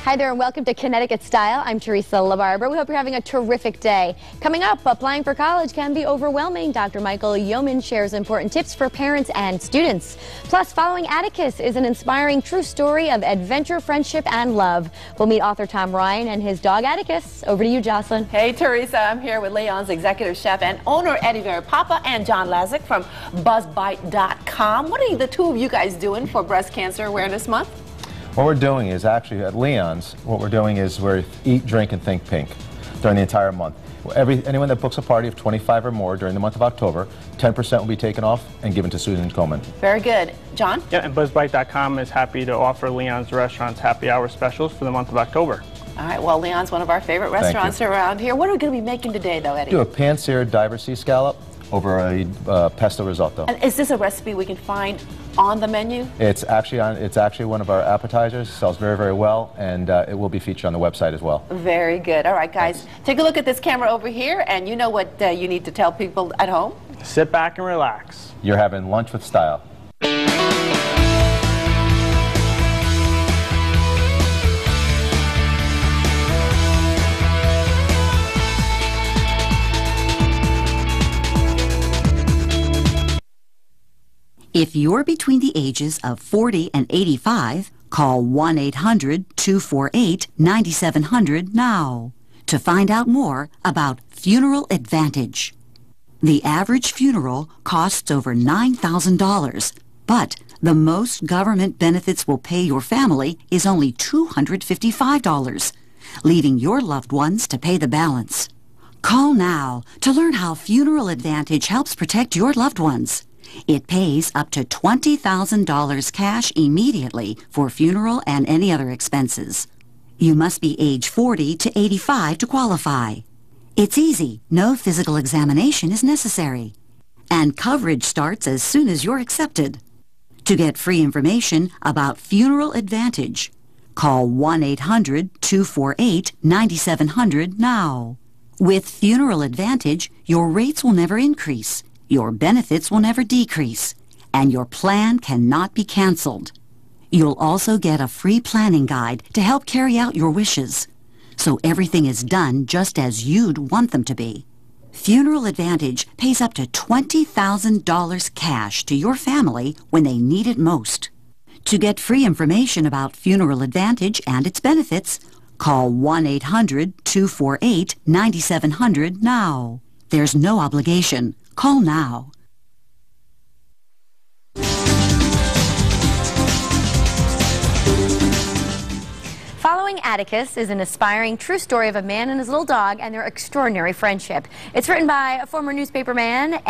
Hi there and welcome to Connecticut Style. I'm Teresa LaBarbera. We hope you're having a terrific day. Coming up, applying for college can be overwhelming. Dr. Michael Yeoman shares important tips for parents and students. Plus, Following Atticus is an inspiring true story of adventure, friendship, and love. We'll meet author Tom Ryan and his dog Atticus. Over to you, Jocelyn. Hey, Teresa. I'm here with Leon's executive chef and owner, Eddie Veripapa, and John Lazick from BuzzBite.com. What are the two of you guys doing for Breast Cancer Awareness Month? What we're doing is actually at Leon's, what we're doing is we're eat, drink, and think pink during the entire month. Anyone that books a party of 25 or more during the month of October, 10% will be taken off and given to Susan Komen. Very good. John? Yeah, and BuzzBite.com is happy to offer Leon's Restaurants happy hour specials for the month of October. All right, well, Leon's one of our favorite restaurants around here. What are we going to be making today, though, Eddie? Do a pan-seared diver sea scallop over a pesto risotto. And is this a recipe we can find on the menu? It's actually one of our appetizers. Sells very, very well, and it will be featured on the website as well. Very good. All right, guys, take a look at this camera over here, and you know what you need to tell people at home? Sit back and relax. You're having lunch with style. If you're between the ages of 40 and 85, call 1-800-248-9700 now to find out more about Funeral Advantage. The average funeral costs over $9,000, but the most government benefits will pay your family is only $255, leaving your loved ones to pay the balance. Call now to learn how Funeral Advantage helps protect your loved ones. It pays up to $20,000 cash immediately for funeral and any other expenses. You must be age 40 to 85 to qualify. It's easy. No physical examination is necessary. And coverage starts as soon as you're accepted. To get free information about Funeral Advantage, call 1-800-248-9700 now. With Funeral Advantage, your rates will never increase. Your benefits will never decrease, and your plan cannot be canceled. You'll also get a free planning guide to help carry out your wishes, so everything is done just as you'd want them to be. Funeral Advantage pays up to $20,000 cash to your family when they need it most. To get free information about Funeral Advantage and its benefits, call 1-800-248-9700 now. There's no obligation. Call now. Following Atticus is an inspiring true story of a man and his little dog and their extraordinary friendship. It's written by a former newspaperman,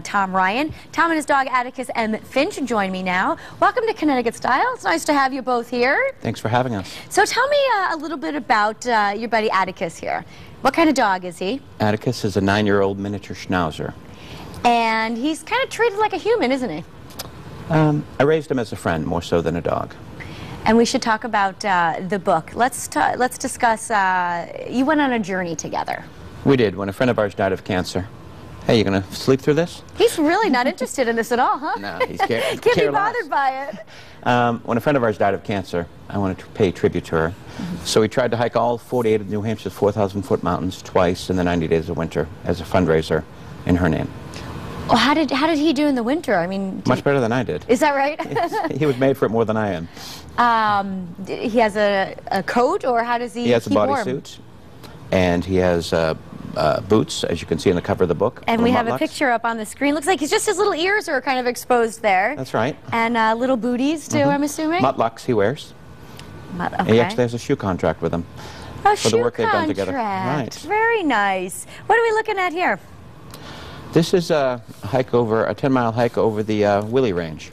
Tom Ryan. Tom and his dog Atticus M. Finch join me now. Welcome to Connecticut Style. It's nice to have you both here. Thanks for having us. So tell me a little bit about your buddy Atticus here. What kind of dog is he? Atticus is a 9-year-old miniature schnauzer. And he's kind of treated like a human, isn't he? I raised him as a friend more so than a dog. And we should talk about the book. Let's discuss, you went on a journey together. We did, when a friend of ours died of cancer. Hey, you gonna sleep through this? He's really not interested in this at all, huh? No, he's can't be bothered by it. When a friend of ours died of cancer, I wanted to pay tribute to her. So we tried to hike all 48 of New Hampshire's 4,000-foot mountains twice in the 90 days of winter as a fundraiser in her name. Well, how did he do in the winter? I mean, much better than I did. Is that right? Yes, he was made for it more than I am. He has a coat, or how does he? He has a bodysuit, and he has boots, as you can see in the cover of the book. And we have a picture up on the screen. Looks like just his little ears are kind of exposed there. That's right. And little booties too, I'm assuming. Muttlocks he wears. Okay. And he actually has a shoe contract with him. For the work they've done together. Right. Very nice. What are we looking at here? This is a 10-mile hike over the Willie Range,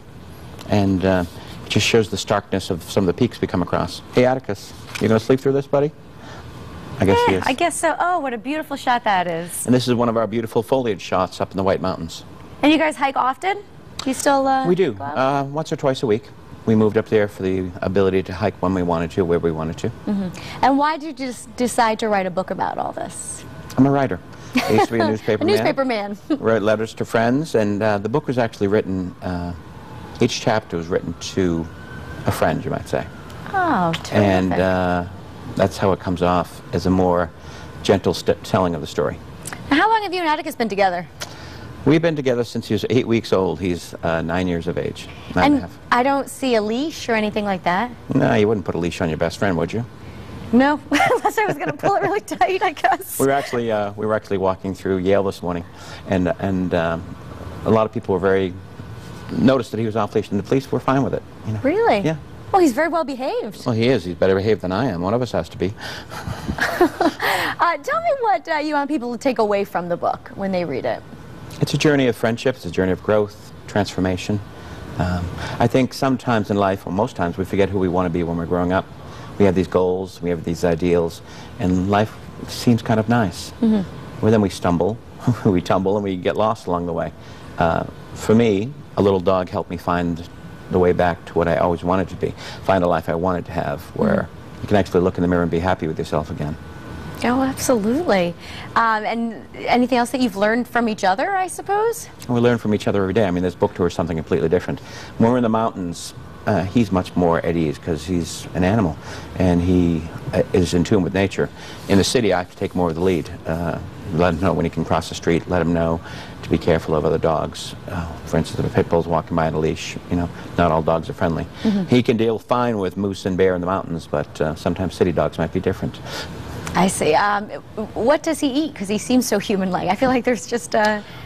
and it just shows the starkness of some of the peaks we come across. Hey, Atticus, you going to sleep through this, buddy? I guess he is. I guess so. Oh, what a beautiful shot that is. And this is one of our beautiful foliage shots up in the White Mountains. And you guys hike often? Do you still We do. Once or twice a week. We moved up there for the ability to hike when we wanted to, where we wanted to. And why did you just decide to write a book about all this? I'm a writer. I used to be a newspaper man. A newspaper man. Wrote letters to friends, and the book was actually written, each chapter was written to a friend, you might say. Oh, terrific. And that's how it comes off, as a more gentle telling of the story. Now, how long have you and Atticus been together? We've been together since he was 8 weeks old. He's 9 years of age. And I don't see a leash or anything like that. No, you wouldn't put a leash on your best friend, would you? No, unless I was going to pull it really tight, I guess. We were actually walking through Yale this morning, and a lot of people were noticed that he was off leash, and the police were fine with it. You know? Really? Yeah. Well, he's very well behaved. Well, he is. He's better behaved than I am. One of us has to be. Tell me what you want people to take away from the book when they read it. It's a journey of friendship. It's a journey of growth, transformation. I think sometimes in life, or most times, we forget who we want to be when we're growing up. We have these goals, we have these ideals, and life seems kind of nice. Well, then we stumble, we tumble, and we get lost along the way. For me, a little dog helped me find the way back to what I always wanted to be, find a life I wanted to have, where you can actually look in the mirror and be happy with yourself again. Oh, absolutely. And anything else that you've learned from each other, I suppose? We learn from each other every day. I mean, this book tour is something completely different. When we're in the mountains, he's much more at ease because he's an animal, and he is in tune with nature. In the city, I have to take more of the lead. Let him know when he can cross the street, let him know to be careful of other dogs. For instance, if a pit bull's walking by on a leash, you know, not all dogs are friendly. He can deal fine with moose and bear in the mountains, but sometimes city dogs might be different. I see. What does he eat? Because he seems so human-like. I feel like there's just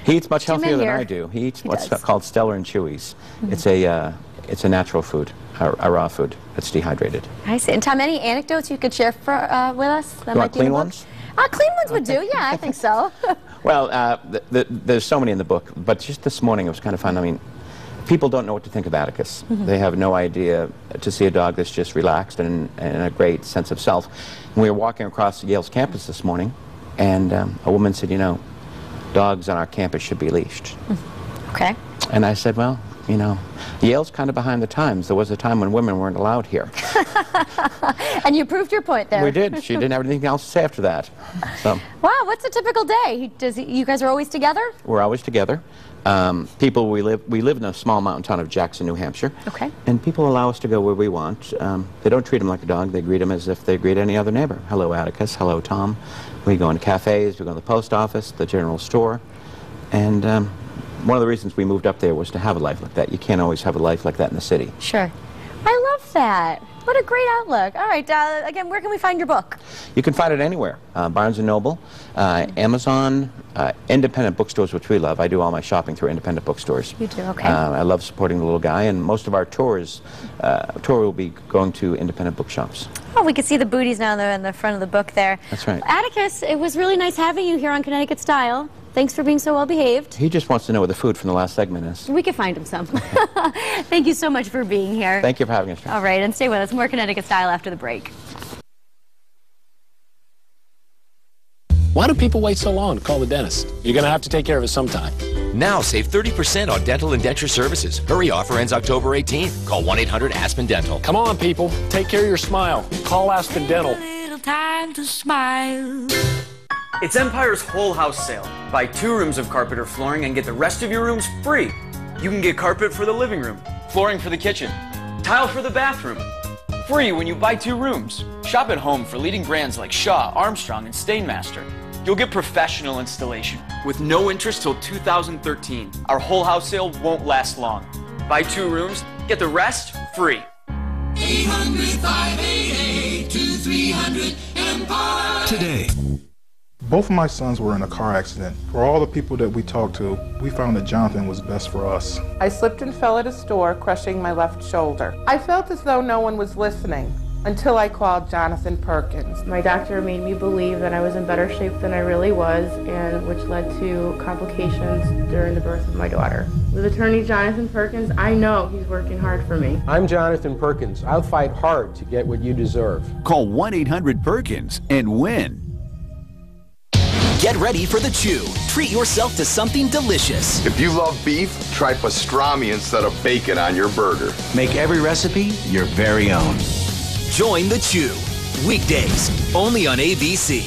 he eats much healthier than here. I do. He eats what's called Stellar and Chewy's. It's a natural food, a raw food that's dehydrated. I see. And Tom, any anecdotes you could share with us? That You want clean ones? Clean ones would do. Yeah, I think so. Well, there's so many in the book, but just this morning it was kind of fun. I mean, people don't know what to think of Atticus. They have no idea to see a dog that's just relaxed and a great sense of self. And we were walking across Yale's campus this morning, and a woman said, you know, dogs on our campus should be leashed. Okay. And I said, well, you know, Yale's kind of behind the times. There was a time when women weren't allowed here. And you proved your point there. We did. She didn't have anything else to say after that. So. Wow, what's a typical day? You guys are always together? We're always together. We live in a small mountain town of Jackson, New Hampshire. Okay. And people allow us to go where we want. They don't treat him like a dog. They greet him as if they greet any other neighbor. Hello, Atticus. Hello, Tom. We go into cafes. We go to the post office, the general store. And one of the reasons we moved up there was to have a life like that. You can't always have a life like that in the city. Sure. I love that. What a great outlook. All right, again, where can we find your book? You can find it anywhere. Barnes & Noble, Amazon, independent bookstores, which we love. I do all my shopping through independent bookstores. You do, okay. I love supporting the little guy, and most of our tour will be going to independent bookshops. Oh, we can see the booties now in the front of the book there. That's right. Atticus, it was really nice having you here on Connecticut Style. Thanks for being so well behaved. He just wants to know where the food from the last segment is. We can find him some. Thank you so much for being here. Thank you for having us. All right, and stay with us. More Connecticut Style after the break. Why do people wait so long to call the dentist? You're going to have to take care of it sometime. Now save 30% on dental and denture services. Hurry, offer ends October 18th. Call 1-800-ASPEN-DENTAL. Come on, people. Take care of your smile. Call Aspen Dental. A little time to smile. It's Empire's Whole House Sale. Buy 2 rooms of carpet or flooring and get the rest of your rooms free. You can get carpet for the living room, flooring for the kitchen, tile for the bathroom. Free when you buy 2 rooms. Shop at home for leading brands like Shaw, Armstrong, and Stainmaster. You'll get professional installation with no interest till 2013. Our Whole House Sale won't last long. Buy 2 rooms, get the rest free. 800-588-2300 Empire. Today. Both of my sons were in a car accident. For all the people that we talked to, we found that Jonathan was best for us. I slipped and fell at a store, crushing my left shoulder. I felt as though no one was listening until I called Jonathan Perkins. My doctor made me believe that I was in better shape than I really was, and which led to complications during the birth of my daughter. With attorney Jonathan Perkins, I know he's working hard for me. I'm Jonathan Perkins. I'll fight hard to get what you deserve. Call 1-800-PERKINS and win. Get ready for the Chew. Treat yourself to something delicious. If you love beef, try pastrami instead of bacon on your burger. Make every recipe your very own. Join the Chew. Weekdays, only on ABC.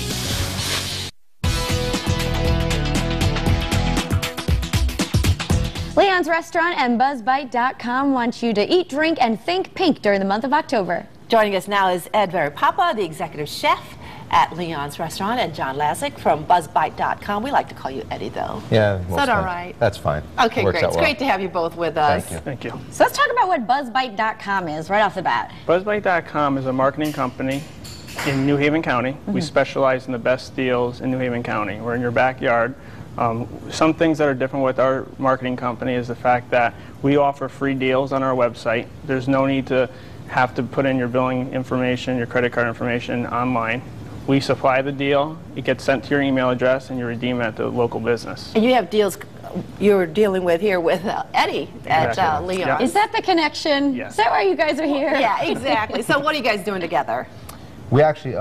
Leon's Restaurant and BuzzBite.com want you to eat, drink, and think pink during the month of October. Joining us now is Ed Veripapa, the executive chef at Leon's Restaurant, and John Lazick from BuzzBite.com. We like to call you Eddie, though. Yeah. Is that all right? That's fine. Okay, great. It's great to have you both with us. Thank you. Thank you. So let's talk about what BuzzBite.com is right off the bat. BuzzBite.com is a marketing company in New Haven County. We specialize in the best deals in New Haven County. We're in your backyard. Some things that are different with our marketing company is the fact that we offer free deals on our website. There's no need to have to put in your billing information, your credit card information online. We supply the deal, it gets sent to your email address, and you redeem it at the local business. And you have deals you're dealing with here with Eddie at Leon's. Yep. Is that the connection? Yes. Is that why you guys are here? Yeah, exactly. So what are you guys doing together? We actually,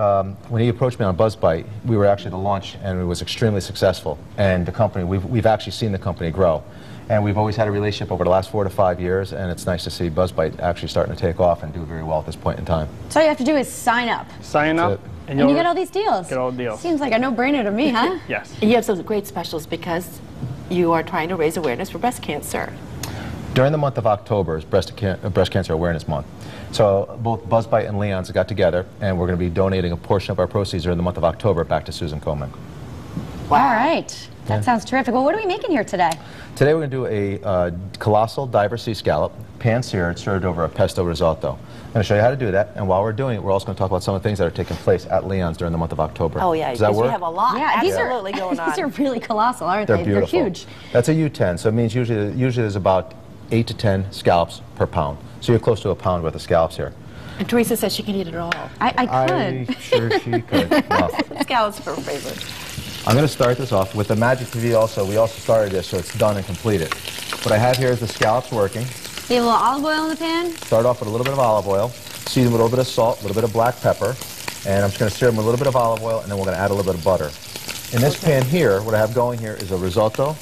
when he approached me on BuzzBite, we were actually at the launch, and it was extremely successful. And the company, we've actually seen the company grow. And we've always had a relationship over the last 4 to 5 years, and it's nice to see BuzzBite actually starting to take off and do very well at this point in time. So all you have to do is sign up. Sign up. And you get all these deals. Get all the deals. Seems like a no-brainer to me, huh? Yes. And you have some great specials because you are trying to raise awareness for breast cancer. During the month of October is Breast Cancer Awareness Month. So both BuzzBite and Leon's got together, and we're going to be donating a portion of our proceeds during the month of October back to Susan Komen. Wow. All right. That sounds terrific. Well, what are we making here today? Today we're going to do a colossal diver sea scallop, pan-seared, served over a pesto risotto. I'm going to show you how to do that, and while we're doing it, we're also going to talk about some of the things that are taking place at Leon's during the month of October. Oh yeah, does that work? We have a lot. Yeah, absolutely going on. These are really colossal, aren't They're they? beautiful. They're huge. That's a U10, so it means usually there's about 8 to 10 scallops per pound. So you're close to a pound worth of scallops here. And Teresa says she can eat it all. I could. I'm sure she could. No. Scallops are her favorite. I'm going to start this off with the Magic TV also. We also started this so it's done and completed. What I have here is the scallops working. You have a little olive oil in the pan? Start off with a little bit of olive oil, season with a little bit of salt, a little bit of black pepper, and I'm just going to sear them with a little bit of olive oil, and then we're going to add a little bit of butter. In this pan here, what I have going here is a risotto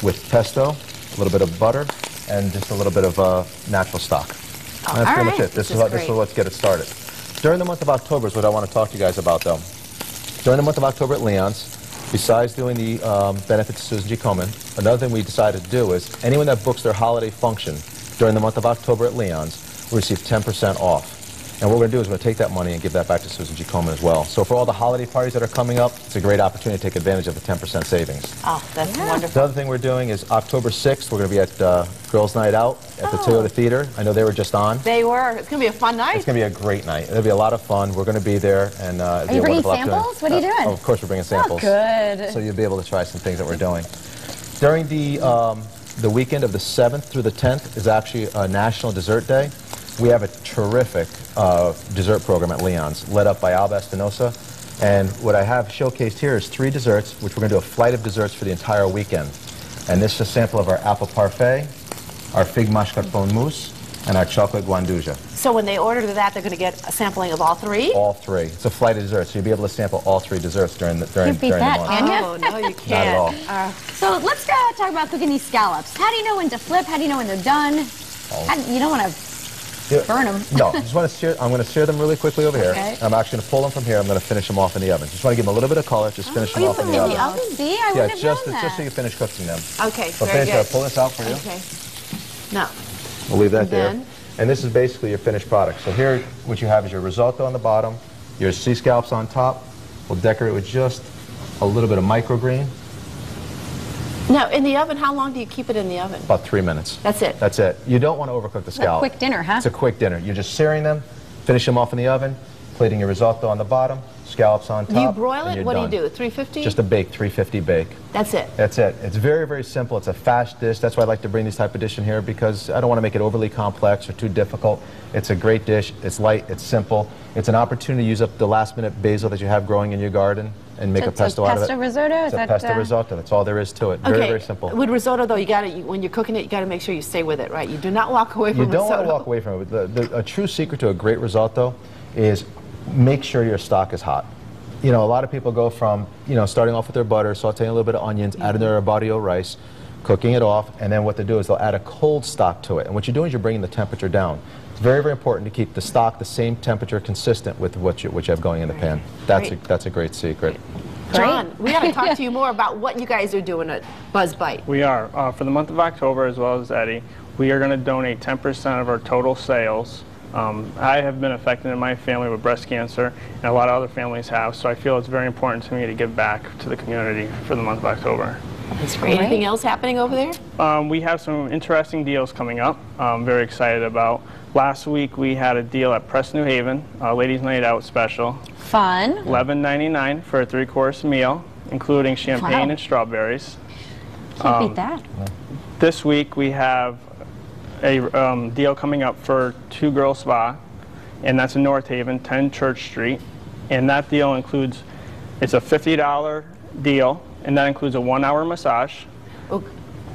with pesto, a little bit of butter, and just a little bit of natural stock. And that's pretty much it. This is let's get it started. During the month of October is what I want to talk to you guys about, though. During the month of October at Leon's, besides doing the benefit to Susan G. Komen, another thing we decided to do is anyone that books their holiday function during the month of October at Leon's will receive 10% off. And what we're going to do is we're going to take that money and give that back to Susan G. Komen as well. So for all the holiday parties that are coming up, it's a great opportunity to take advantage of the 10% savings. Oh, that's wonderful. The other thing we're doing is October 6th, we're going to be at Girls' Night Out at the Toyota Theater. I know they were just on. They were. It's going to be a fun night. It's going to be a great night. It'll be a lot of fun. We're going to be there. And are you bringing samples? What are you doing? Oh, of course we're bringing samples. Oh, good. So you'll be able to try some things that we're doing. During the weekend of the 7th through the 10th is actually a National Dessert Day. We have a terrific dessert program at Leon's, led up by Alba Espinosa. And what I have showcased here is 3 desserts, which we're going to do a flight of desserts for the entire weekend. And this is a sample of our apple parfait, our fig mascarpone mousse, and our chocolate guandouja. So when they order that, they're going to get a sampling of all 3? All 3. It's a flight of desserts, so you'll be able to sample all 3 desserts during the month. Can you? Oh, no, you can't. Not at all. So let's talk about cooking these scallops. How do you know when to flip? How do you know when they're done? You don't want to burn them. No, just want to sear. I'm going to sear them really quickly over here. Okay. I'm actually going to pull them from here. I'm going to finish them off in the oven. Just want to give them a little bit of color. Just finish them off in the oven. See, I would have just known that. just so you finish cooking them. Okay, So very finish. good. I'll pull this out for you. Okay. Now. We'll leave that And there. then? And this is basically your finished product. So here, what you have is your risotto on the bottom, your sea scallops on top. We'll decorate with just a little bit of microgreen. Now, in the oven, how long do you keep it in the oven? About 3 minutes. That's it? That's it. You don't want to overcook the scallop. A quick dinner, huh? It's a quick dinner. You're just searing them, finish them off in the oven, plating your risotto on the bottom, scallops on top. Do you broil it? and What you're do you done. do? 350? Just a bake, 350 bake. That's it? That's it. It's very, very simple. It's a fast dish. That's why I like to bring these type of dish in here, because I don't want to make it overly complex or too difficult. It's a great dish. It's light. It's simple. It's an opportunity to use up the last-minute basil that you have growing in your garden and make a pesto out of it. Pesto risotto? It's a pesto risotto. That's all there is to it. Very, very simple. With risotto, though, when you're cooking it, you got to make sure you stay with it, right? You do not walk away from risotto. You don't want to walk away from it. A true secret to a great risotto is make sure your stock is hot. You know, a lot of people go from, starting off with their butter, sauteing a little bit of onions, adding their arborio rice, cooking it off, and then what they do is they'll add a cold stock to it. And what you're doing is you're bringing the temperature down. It's very, very important to keep the stock the same temperature consistent with what you have going in the pan. That's a great secret. John, we got to talk to you more about what you guys are doing at BuzzBite. We are. For the month of October, as well as Eddie, we are going to donate 10% of our total sales I have been affected in my family with breast cancer, and a lot of other families have, so I feel it's very important to me to give back to the community for the month of October. That's great. Anything else happening over there? We have some interesting deals coming up. I'm very excited about. Last week we had a deal at Press New Haven, Ladies Night Out special. Fun. $11.99 for a 3-course meal, including champagne and strawberries. Can't beat that. This week we have a deal coming up for 2-girl spa, and that's in North Haven, 10 Church Street. And that deal includes, it's a $50 deal, and that includes a 1-hour massage. Oh,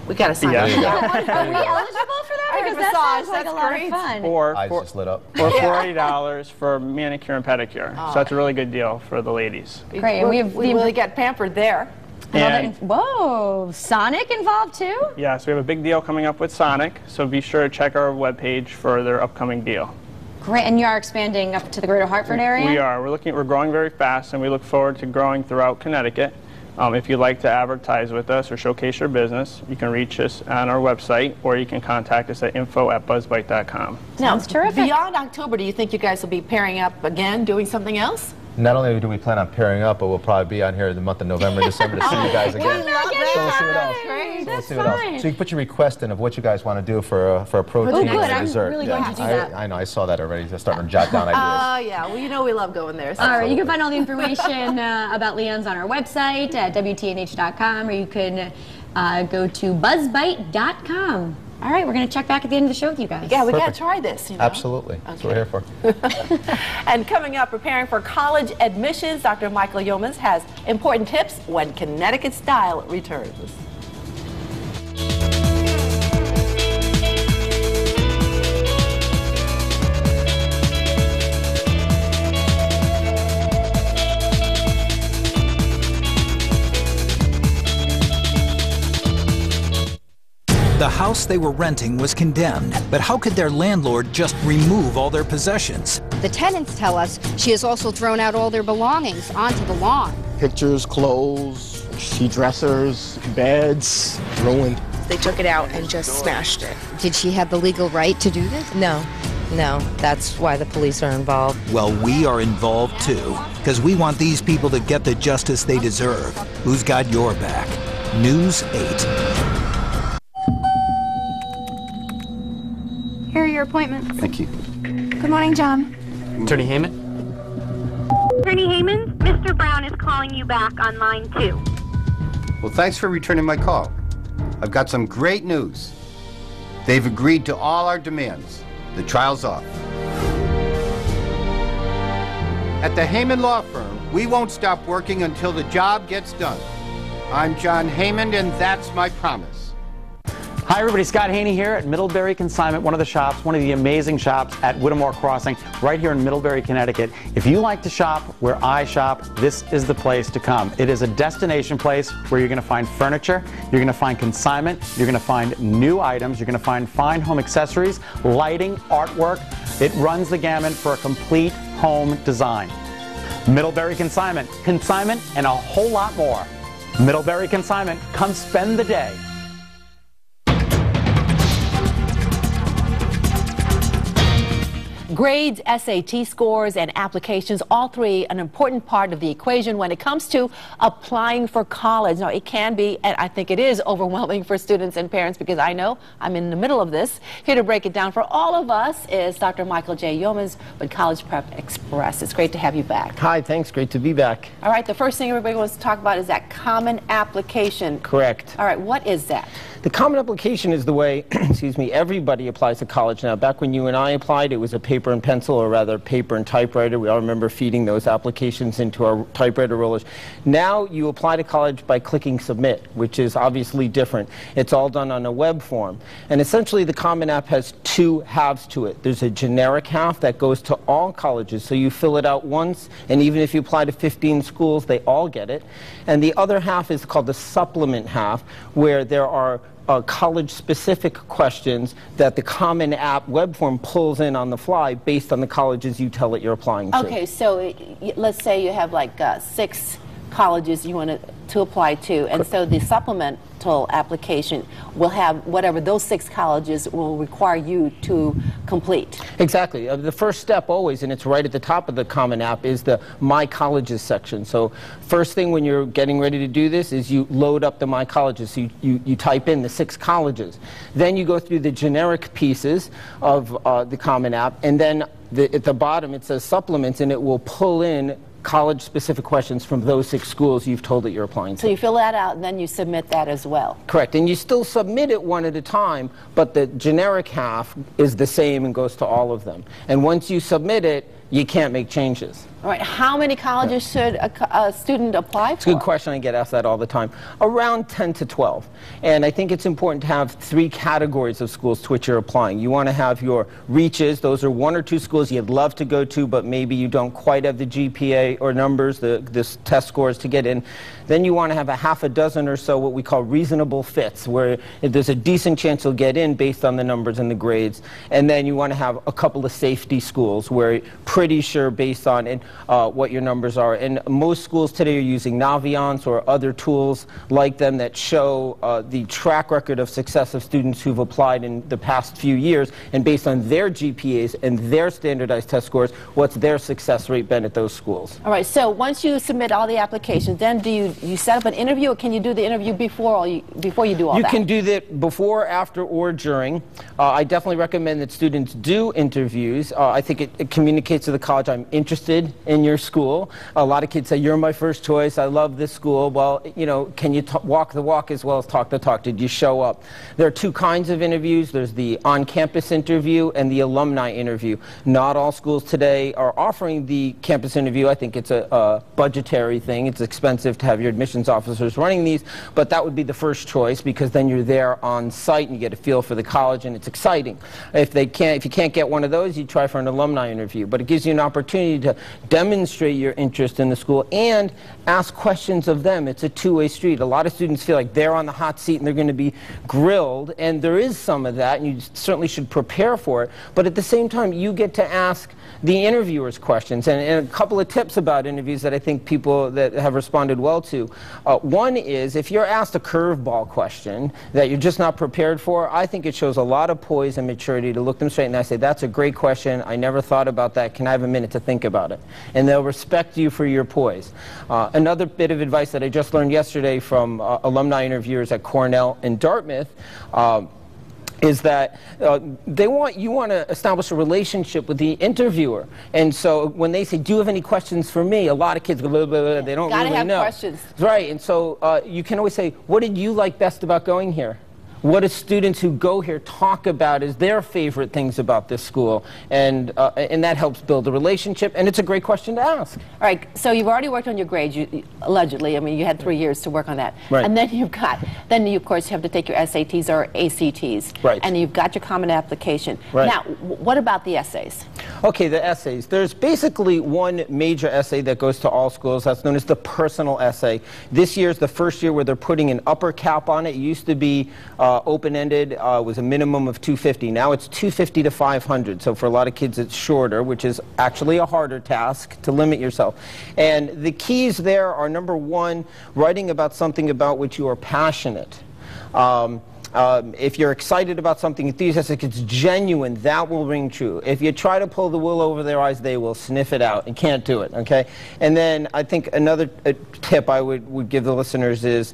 we got to sign up. Are we eligible for that? Because that sounds like a lot of fun. Or Eyes just lit up. Or $40 for manicure and pedicure. So that's a really good deal for the ladies. Great, and we really get pampered there. And whoa, Sonic involved too? Yeah, so we have a big deal coming up with Sonic, so be sure to check our webpage for their upcoming deal. Great, and you are expanding up to the greater Hartford area? We are. We're growing very fast, and we look forward to growing throughout Connecticut. If you'd like to advertise with us or showcase your business, you can reach us on our website, or you can contact us at info@buzzbite.com. Sounds terrific. Beyond October, do you think you guys will be pairing up again, doing something else? Not only do we plan on pairing up, but we'll probably be on here in the month of November and December to see you guys again. We'll see what else. We'll see what else. So you can put your request in of what you guys want to do for a protein good. and a dessert. I'm really going to do that. I know, I saw that already. Just starting to jot down ideas. Oh, yeah. Well, you know we love going there. So. All right, you can find all the information about Leon's on our website at WTNH.com, or you can go to buzzbite.com. All right, we're going to check back at the end of the show with you guys. Yeah, we got to try this. You know? Absolutely. That's what we're here for. And coming up, preparing for college admissions, Dr. Michael Yeomans has important tips when Connecticut Style returns. The house they were renting was condemned, but how could their landlord just remove all their possessions? The tenants tell us she has also thrown out all their belongings onto the lawn. Pictures, clothes, sheet dressers, beds, ruined. They took it out and just smashed it. Did she have the legal right to do this? No, that's why the police are involved. Well, we are involved too, because we want these people to get the justice they deserve. Who's got your back? News 8. Here are your appointments. Thank you. Good morning, John. Attorney Heyman? Attorney Heyman, Mr. Brown is calling you back on line 2. Well, thanks for returning my call. I've got some great news. They've agreed to all our demands. The trial's off. At the Heyman Law Firm, we won't stop working until the job gets done. I'm John Heyman, and that's my promise. Hi everybody, Scott Haney here at Middlebury Consignment, one of the amazing shops at Whittemore Crossing, right here in Middlebury, Connecticut. If you like to shop where I shop, this is the place to come. It is a destination place where you're going to find furniture, you're going to find consignment, you're going to find new items, you're going to find fine home accessories, lighting, artwork. It runs the gamut for a complete home design. Middlebury Consignment, and a whole lot more. Middlebury Consignment, come spend the day. Grades, SAT scores, and applications, all three an important part of the equation when it comes to applying for college. Now, it can be, and I think it is, overwhelming for students and parents because I know I'm in the middle of this. Here to break it down for all of us is Dr. Michael J. Yeomans with College Prep Express. It's great to have you back. Hi, thanks. Great to be back. All right, the first thing everybody wants to talk about is that common application. Correct. All right, what is that? The common application is the way, excuse me, everybody applies to college now. Back when you and I applied, it was a paper and pencil, or rather paper and typewriter. We all remember feeding those applications into our typewriter rollers. Now you apply to college by clicking submit, which is obviously different. It's all done on a web form. And essentially the Common App has two halves to it. There's a generic half that goes to all colleges, so you fill it out once, and even if you apply to 15 schools, they all get it. And the other half is called the supplement half, where there are college-specific questions that the Common App web form pulls in on the fly based on the colleges you tell it you're applying to. Okay, so let's say you have like 6 colleges you want to to apply to, and so the supplemental application will have whatever those 6 colleges will require you to complete. Exactly. The first step always, and it's right at the top of the Common App, is the My Colleges section. So first thing when you're getting ready to do this is you load up the My Colleges. So you type in the 6 colleges. Then you go through the generic pieces of the Common App, and then at the bottom it says supplements, and it will pull in college-specific questions from those 6 schools you've told that you're applying to. So you fill that out and then you submit that as well. Correct, and you still submit it one at a time, but the generic half is the same and goes to all of them. And once you submit it, you can't make changes. All right, how many colleges should a student apply for? It's a good question. I get asked that all the time. Around 10 to 12. And I think it's important to have 3 categories of schools to which you're applying. You want to have your reaches. Those are 1 or 2 schools you'd love to go to, but maybe you don't quite have the GPA or numbers, the test scores to get in. Then you want to have a half a dozen or so what we call reasonable fits, where there's a decent chance you'll get in based on the numbers and the grades. And then you want to have a couple of safety schools where you're pretty sure based on what your numbers are. And most schools today are using Naviance or other tools like them that show the track record of success of students who've applied in the past few years, and based on their GPAs and their standardized test scores, what's their success rate been at those schools. All right, so once you submit all the applications, then do you set up an interview, or can you do the interview before you do all that? You can do that before, after, or during. I definitely recommend that students do interviews. I think it communicates to the college, I'm interested in your school. A lot of kids say, you're my first choice, I love this school. Well, you know, can you walk the walk as well as talk the talk? Did you show up? There are 2 kinds of interviews. There's the on-campus interview and the alumni interview. Not all schools today are offering the campus interview. I think it's a budgetary thing. It's expensive to have your admissions officers running these, but that would be the first choice, because then you're there on site and you get a feel for the college, and it's exciting. If you can't get one of those, you try for an alumni interview, but it gives you an opportunity to demonstrate your interest in the school and ask questions of them. It's a two-way street. A lot of students feel like they're on the hot seat and they're going to be grilled, and there is some of that, and you certainly should prepare for it, but at the same time you get to ask the interviewers questions. And a couple of tips about interviews that I think people that have responded well to. One is, if you're asked a curveball question that you're just not prepared for, I think it shows a lot of poise and maturity to look them straight and say, that's a great question, I never thought about that, can I have a minute to think about it? And they'll respect you for your poise. Another bit of advice that I just learned yesterday from alumni interviewers at Cornell and Dartmouth is that you want to establish a relationship with the interviewer. And so when they say, do you have any questions for me? A lot of kids go, blah, blah, blah, they don't really know. Gotta have questions. Right, and so you can always say, what did you like best about going here? What do students who go here talk about as their favorite things about this school? And that helps build a relationship, and it's a great question to ask. All right, so you've already worked on your grades, allegedly. I mean, you had 3 years to work on that. Right. And then you, of course, have to take your SATs or ACTs. Right. And you've got your common application. Right. Now, what about the essays? Okay, the essays. There's basically one major essay that goes to all schools. That's known as the personal essay. This year is the first year where they're putting an upper cap on it. It used to be open-ended, was a minimum of 250. Now it's 250 to 500. So for a lot of kids it's shorter, which is actually a harder task to limit yourself. And the keys there are, number 1, writing about something about which you are passionate. If you're excited about something, enthusiastic, it's genuine, that will ring true. If you try to pull the wool over their eyes, they will sniff it out and can't do it, okay? And then I think another tip I would give the listeners is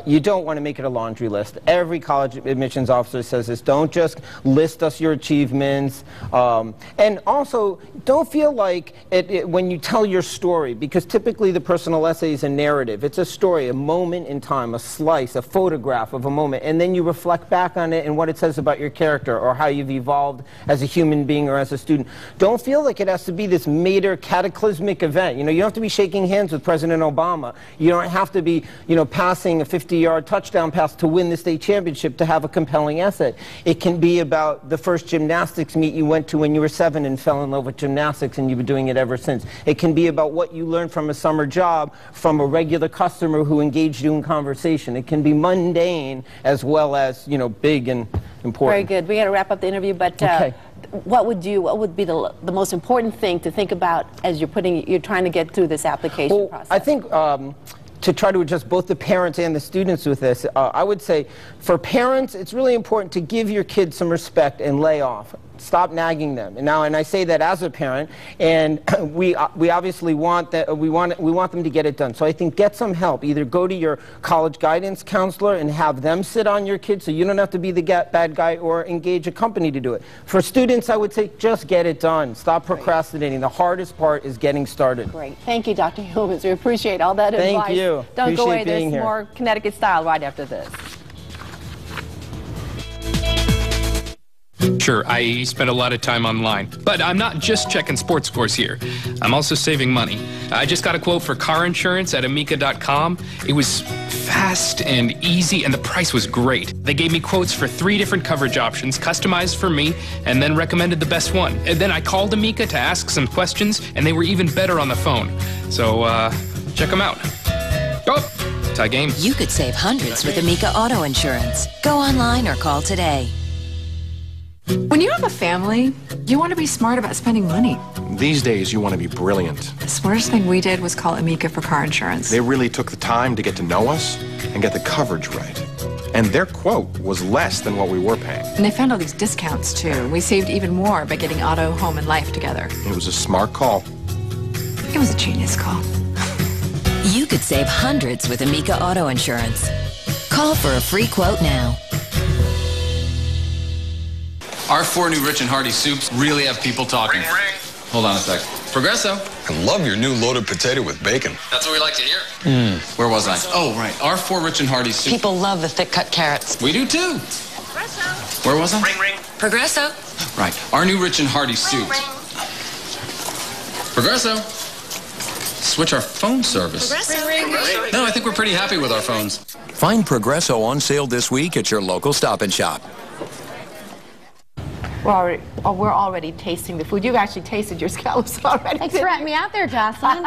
you don't want to make it a laundry list. Every college admissions officer says this. Don't just list us your achievements. And also, don't feel like when you tell your story, because typically the personal essay is a narrative. It's a story, a moment in time, a slice, a photograph of a moment, and then you reflect back on it and what it says about your character or how you've evolved as a human being or as a student. Don't feel like it has to be this major cataclysmic event. You know, you don't have to be shaking hands with President Obama. You don't have to be, passing a 50-yard touchdown pass to win the state championship to have a compelling essay. It can be about the first gymnastics meet you went to when you were 7 and fell in love with gymnastics and you've been doing it ever since. It can be about what you learned from a summer job from a regular customer who engaged you in conversation. It can be mundane as well as big and important. Very good. We got to wrap up the interview, but okay. What would be the most important thing to think about as you're trying to get through this application process? I think to try to adjust both the parents and the students with this, I would say for parents, it's really important to give your kids some respect and lay off. Stop nagging them. And I say that as a parent, and we obviously want that we want them to get it done. So I think get some help. Either go to your college guidance counselor and have them sit on your kids, so you don't have to be the bad guy, or engage a company to do it. For students, I would say just get it done. Stop procrastinating. The hardest part is getting started. Great. Thank you, Dr. Humans. We appreciate all that advice. Thank you. Don't go away. There's here. more Connecticut Style right after this. Sure, I spend a lot of time online, but I'm not just checking sports scores here. I'm also saving money. I just got a quote for car insurance at amica.com. It was fast and easy, and the price was great. They gave me quotes for 3 different coverage options, customized for me, and then recommended the best one. And then I called Amica to ask some questions, and they were even better on the phone. So, check them out. Oh, tie game. You could save hundreds with Amica Auto Insurance. Go online or call today. When you have a family, you want to be smart about spending money. These days, you want to be brilliant. The smartest thing we did was call Amica for car insurance. They really took the time to get to know us and get the coverage right. And their quote was less than what we were paying. And they found all these discounts, too. We saved even more by getting auto, home, and life together. It was a smart call. It was a genius call. You could save hundreds with Amica Auto Insurance. Call for a free quote now. Our 4 new Rich and Hearty soups really have people talking. Ring, ring. Hold on a sec. Progresso. I love your new loaded potato with bacon. That's what we like to hear. Where was I? Oh, right. Our 4 Rich and Hearty soup. People love the thick cut carrots. We do too. Progresso. Where was I? Ring, ring. Progresso. Right. Our new Rich and Hearty soup. Progresso. Switch our phone service. Progresso. Ring, ring. No, I think we're pretty happy with our phones. Find Progresso on sale this week at your local Stop and Shop. We're already tasting the food. You've actually tasted your scallops already. Thanks for ratting me out there, Jocelyn.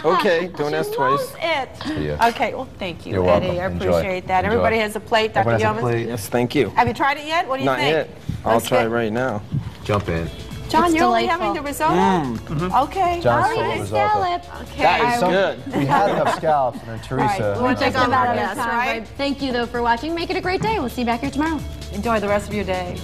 Okay, don't ask twice. Okay, well, thank you, You're Eddie. welcome. I Enjoy. appreciate that. Enjoy. Everybody has a plate, Dr. Everyone has a Yeomans? plate. Yes, thank you. Have you tried it yet? What do you Not think? yet. I'll try it right now. Jump in. John, It's you're only delightful. having the risotto? Okay. John's all full right. of risotto. Okay. That is so good. We had enough scallops, and then Teresa. We'll take Just on about our out of guests, time, right? but thank you, though, for watching. Make it a great day. We'll see you back here tomorrow. Enjoy the rest of your day.